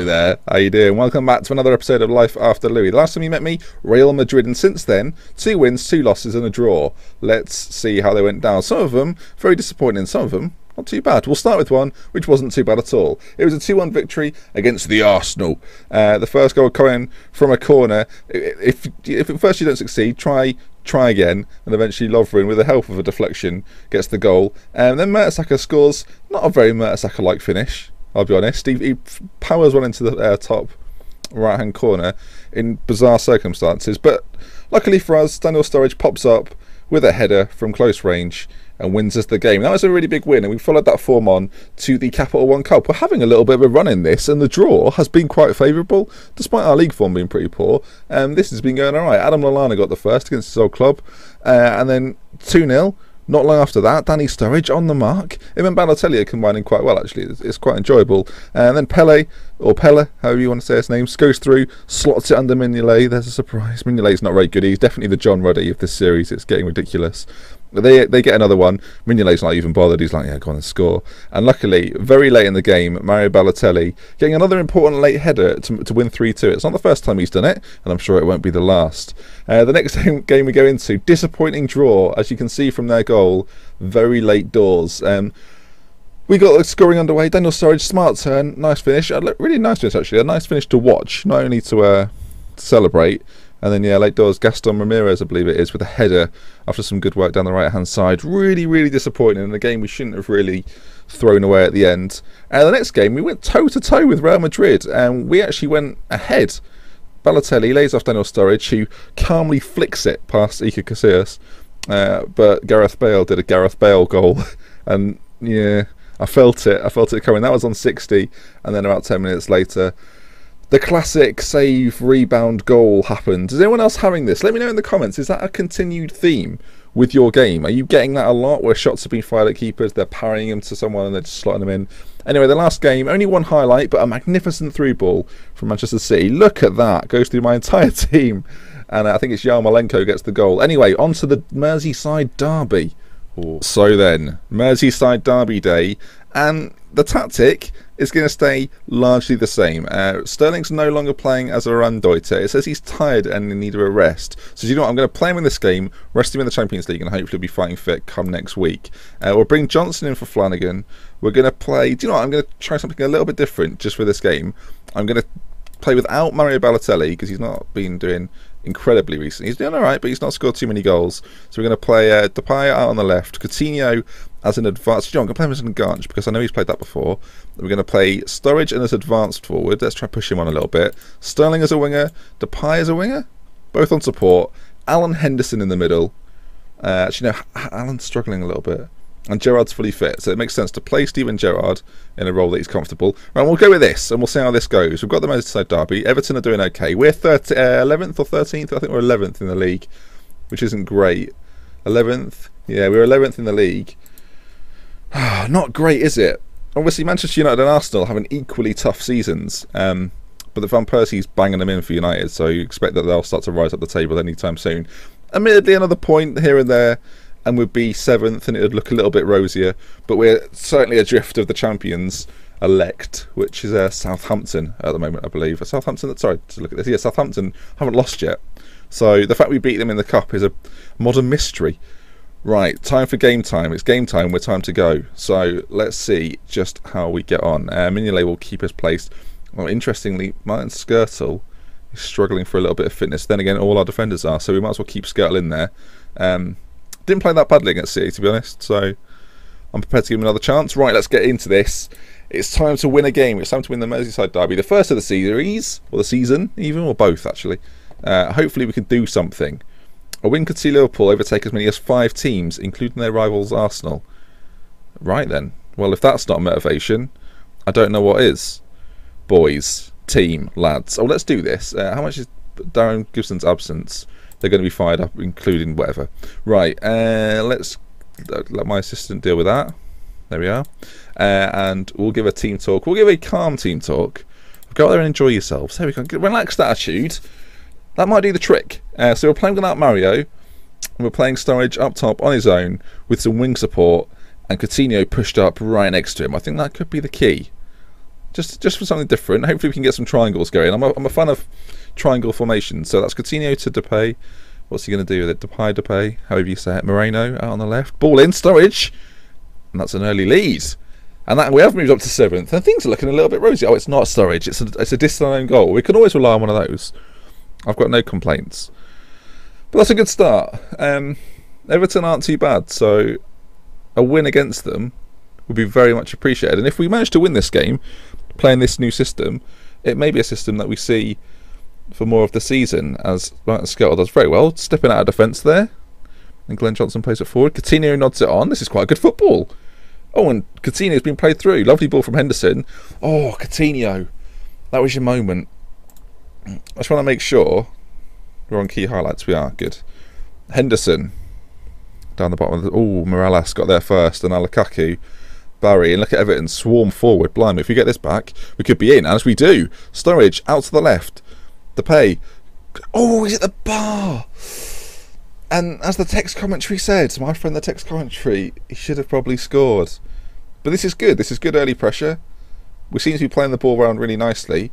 Hello there, how you doing? Welcome back to another episode of Life After Louis. The last time you met me, Real Madrid, and since then, 2 wins, 2 losses and a draw. Let's see how they went down. Some of them very disappointing, some of them not too bad. We'll start with one which wasn't too bad at all. It was a 2-1 victory against the Arsenal. The first goal coming from a corner. If at first you don't succeed, try again, and eventually Lovren, with the help of a deflection, gets the goal. And then Mertesacker scores. Not a very Mertesacker-like finish, I'll be honest. He powers one into the top right-hand corner in bizarre circumstances. But luckily for us, Daniel Sturridge pops up with a header from close range and wins us the game. That was a really big win, and we followed that form on to the Capital One Cup. We're having a little bit of a run in this, and the draw has been quite favourable, despite our league form being pretty poor. This has been going alright. Adam Lallana got the first against his old club, and then 2-0. Not long after that, Danny Sturridge on the mark. Him and Balotelli are combining quite well, actually. It's quite enjoyable. And then Pele, however you want to say his name, goes through, slots it under Mignolet. There's a surprise. Mignolet's not very good. He's definitely the John Ruddy of this series. It's getting ridiculous. They get another one. Mignolet's not even bothered. He's like, yeah, go on and score. And luckily, very late in the game, Mario Balotelli getting another important late header to win 3-2. It's not the first time he's done it, and I'm sure it won't be the last. The next game we go into, disappointing draw, as you can see from their goal. Very late doors. We got scoring underway. Daniel Sturridge, smart turn, nice finish. Really nice finish, actually. A nice finish to watch, not only to celebrate. And then, yeah, late doors, Gaston Ramirez, I believe it is, with a header after some good work down the right-hand side. Really, really disappointing in a game we shouldn't have really thrown away at the end. And the next game, we went toe-to-toe with Real Madrid, and we actually went ahead. Balotelli lays off Daniel Sturridge, who calmly flicks it past Iker Casillas. But Gareth Bale did a Gareth Bale goal. And, yeah, I felt it coming. That was on 60, and then about 10 minutes later, the classic save, rebound, goal happened. Is anyone else having this? Let me know in the comments. Is that a continued theme with your game? Are you getting that a lot, where shots have been fired at keepers, they're parrying them to someone and they're just slotting them in? Anyway, the last game, only one highlight, but a magnificent through ball from Manchester City. Look at that. Goes through my entire team. And I think it's Yarmolenko gets the goal. Anyway, on to the Merseyside derby. So then, Merseyside derby day. And the tactic is going to stay largely the same. Sterling's no longer playing as a Randoiter. It says he's tired and in need of a rest. So you know what? I'm going to play him in this game, rest him in the Champions League, and hopefully be fighting fit come next week. We'll bring Johnson in for Flanagan. We're going to play... Do you know what? I'm going to try something a little bit different just for this game. I'm going to play without Mario Balotelli, because he's not been doing incredibly recently. He's doing alright, but he's not scored too many goals. So we're going to play Depay out on the left, Coutinho as an advanced... I'm going to play him as an Ganch, because I know he's played that before. We're going to play Sturridge and as advanced forward. Let's try and push him on a little bit. Sterling as a winger, Depay as a winger, both on support. Alan Henderson in the middle. Actually, no, Alan's struggling a little bit. And Gerrard's fully fit, so it makes sense to play Steven Gerrard in a role that he's comfortable. Right, we'll go with this, and we'll see how this goes. We've got the Merseyside derby. Everton are doing okay. We're 11th or 13th. I think we're 11th in the league, which isn't great. 11th? Yeah, we're 11th in the league. Not great, is it? Obviously, Manchester United and Arsenal having equally tough seasons, but the Van Persie's banging them in for United, so you expect that they'll start to rise up the table anytime soon. Admittedly, another point here and there, and we'd be 7th, and it would look a little bit rosier, but we're certainly adrift of the champions elect, which is Southampton at the moment, I believe. Southampton, sorry to look at this. Yeah, Southampton haven't lost yet, so the fact we beat them in the cup is a modern mystery. Right, time for game time. It's game time. We're time to go. So let's see just how we get on. Mignolet will keep us placed. Well, interestingly, Martin Skirtle is struggling for a little bit of fitness. Then again, all our defenders are, so we might as well keep Skirtle in there. Didn't play that badly against City, to be honest, so I'm prepared to give him another chance. Right, let's get into this. It's time to win a game. It's time to win the Merseyside derby. The first of the series, or the season even, or both, actually. Hopefully we can do something. A win could see Liverpool overtake as many as 5 teams, including their rivals Arsenal. Right then. Well, if that's not motivation, I don't know what is. Boys, team, lads. Oh, let's do this. How much is Darren Gibson's absence? They're going to be fired up, including whatever. Right, let's let my assistant deal with that. There we are. And we'll give a team talk. We'll give a calm team talk. Go out there and enjoy yourselves. There we go. Relaxed attitude. That might do the trick. So we're playing without Mario, and we're playing Sturridge up top on his own with some wing support, and Coutinho pushed up right next to him. I think that could be the key. just for something different. Hopefully we can get some triangles going. I'm a fan of triangle formation. So that's Coutinho to Depay. What's he going to do with it? Depay, however you say it. Moreno out on the left. Ball in, Sturridge. And that's an early lead. And that we have moved up to 7th. And things are looking a little bit rosy. Oh, it's not Sturridge. It's a disallowed goal. We can always rely on one of those. I've got no complaints. But that's a good start. Everton aren't too bad. So a win against them would be very much appreciated. And if we manage to win this game, playing this new system, it may be a system that we see for more of the season, as Skittle does very well, stepping out of defence there. And Glenn Johnson plays it forward. Coutinho nods it on. This is quite good football. Oh, and Coutinho's been played through. Lovely ball from Henderson. Oh, Coutinho. That was your moment. I just want to make sure we're on key highlights. We are. Good. Henderson. Down the bottom of the... Oh, Morales got there first. And now Lukaku. Barry. And look at Everton swarm forward. Blimey, if we get this back, we could be in. And as we do, Sturridge out to the left. Depay. Oh, he's at the bar. And as the text commentary said, my friend the text commentary, he should have probably scored. But this is good. This is good early pressure. We seem to be playing the ball around really nicely.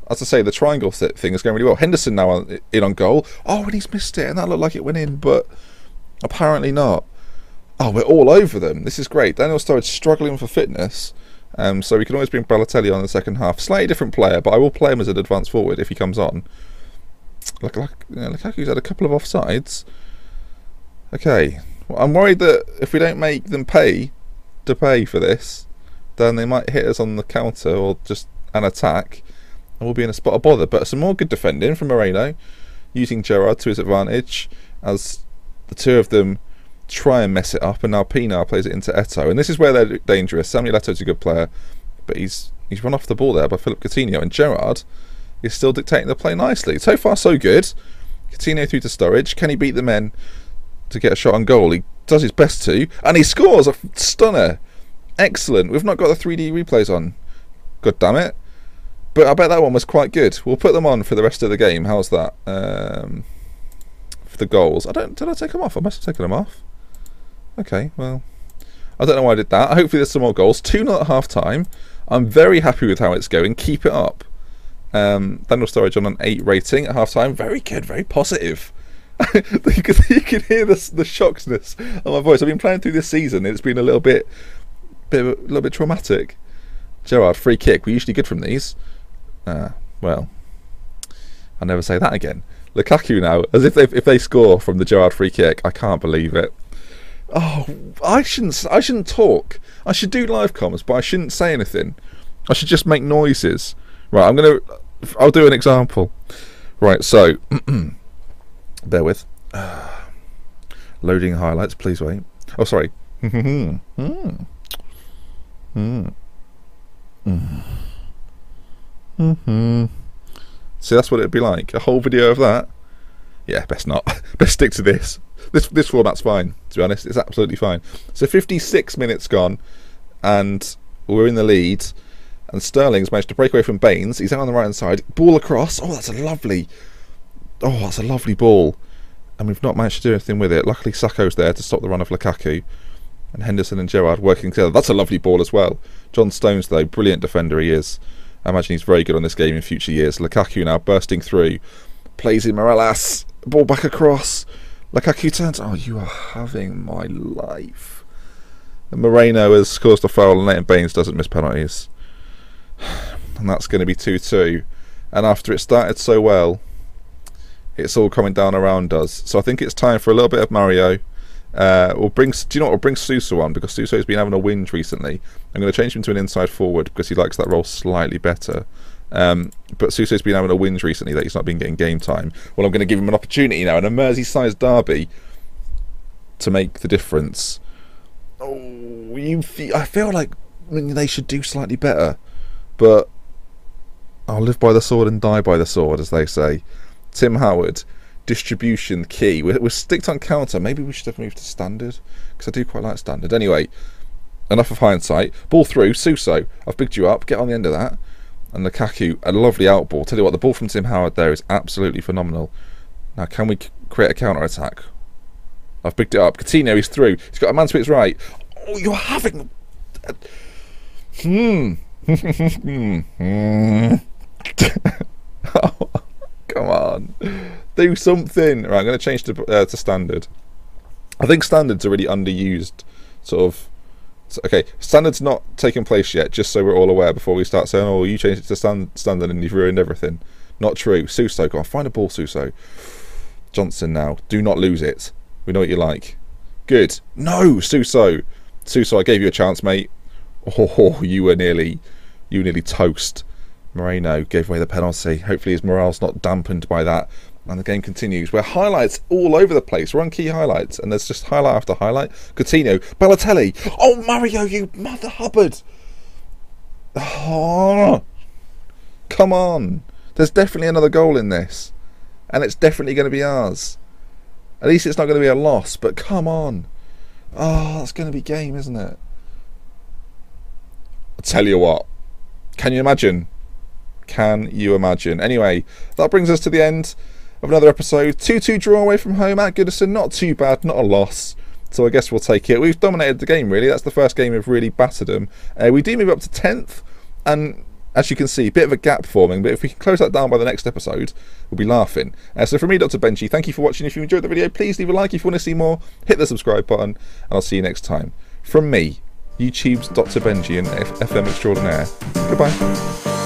As I say, the triangle thing is going really well. Henderson now in on goal. Oh, and he's missed it. And that looked like it went in, but apparently not. Oh, we're all over them. This is great. Daniel Sturridge struggling for fitness. So we can always bring Balotelli on in the second half. Slightly different player, but I will play him as an advanced forward if he comes on. Lukaku's had a couple of offsides. Okay. Well, I'm worried that if we don't make them pay to pay for this, then they might hit us on the counter or just an attack, and we'll be in a spot of bother. But some more good defending from Moreno, using Gerrard to his advantage, as the two of them try and mess it up, and now Pina plays it into Eto'o, and this is where they're dangerous. Samuel Eto'o's a good player, but he's run off the ball there by Philip Coutinho, and Gerrard is still dictating the play nicely. So far so good. Coutinho through to Sturridge. Can he beat the men to get a shot on goal? He does his best to, and he scores a stunner. Excellent. We've not got the 3D replays on, god damn it, but I bet that one was quite good. We'll put them on for the rest of the game. How's that? For the goals, did I take them off? I must have taken them off. Okay, well, I don't know why I did that. Hopefully there's some more goals. 2-0 at half time. I'm very happy with how it's going. Keep it up. Daniel Sturridge on an 8 rating at half time. Very good, very positive. you can hear the shockness of my voice. I've been playing through this season. It's been a little bit traumatic. Gerrard, free kick. We're usually good from these. Well, I'll never say that again. Lukaku now, as if they score from the Gerrard free kick. I can't believe it. Oh, I shouldn't talk. I should do live comms, but I shouldn't say anything. I should just make noises. Right, I'll do an example. Right, so bear with. Loading highlights, please wait. Oh, sorry. See, that's what it'd be like. A whole video of that. Yeah, best not. Best stick to this. This format's fine, to be honest. It's absolutely fine. So 56 minutes gone, and we're in the lead. And Sterling's managed to break away from Baines. He's out on the right hand side. Ball across. Oh, that's a lovely ball. And we've not managed to do anything with it. Luckily, Sakho's there to stop the run of Lukaku. And Henderson and Gerrard working together. That's a lovely ball as well. John Stones, though, brilliant defender he is. I imagine he's very good on this game in future years. Lukaku now bursting through. Plays in Morales. Ball back across. Lukaku turns. Oh, you are having my life. And Moreno has caused a foul, and Leighton Baines doesn't miss penalties. And that's going to be 2-2. And after it started so well, it's all coming down around us. So I think it's time for a little bit of Mario. Do you know what? We'll bring Sousa on, because Sousa's been having a whinge recently. I'm going to change him to an inside forward because he likes that role slightly better. But Sousa's been having a whinge recently that he's not been getting game time. Well, I'm going to give him an opportunity now in a Merseyside derby to make the difference. Oh, I feel like they should do slightly better, but I'll live by the sword and die by the sword, as they say. Tim Howard, distribution key. We're sticked on counter. Maybe we should have moved to standard, because I do quite like standard. Anyway, enough of hindsight. Ball through. Suso, I've bigged you up. Get on the end of that. And Lukaku, a lovely out ball. Tell you what, the ball from Tim Howard there is absolutely phenomenal. Now, can we create a counter attack? I've bigged it up. Coutinho is through. He's got a man to his right. Oh, you're having... Oh, come on. Do something. Right, I'm going to change to standard. I think standards are really underused, sort of. Okay, standard's not taken place yet, just so we're all aware before we start saying, oh, you changed it to standard and you've ruined everything. Not true. Suso, go on, find a ball, Suso. Johnson now. Do not lose it. We know what you like. Good. No, Suso. Suso, I gave you a chance, mate. Oh, you were nearly toast. Moreno gave away the penalty. Hopefully his morale's not dampened by that. And the game continues. We're highlights all over the place. We're on key highlights. And there's just highlight after highlight. Coutinho. Balotelli. Oh, Mario, you mother Hubbard. Oh, come on. There's definitely another goal in this. And it's definitely going to be ours. At least it's not going to be a loss. But come on. Oh, that's going to be game, isn't it? I'll tell you what. Can you imagine? Can you imagine? Anyway, that brings us to the end of another episode. 2-2 draw away from home at Goodison. Not too bad, not a loss. So I guess we'll take it. We've dominated the game, really. That's the first game we've really battered them. We do move up to 10th. And as you can see, a bit of a gap forming. But if we can close that down by the next episode, we'll be laughing. So from me, Dr. Benji, thank you for watching. If you enjoyed the video, please leave a like. If you want to see more, hit the subscribe button. And I'll see you next time. From me, YouTube's Dr. Benji and FM Extraordinaire. Goodbye.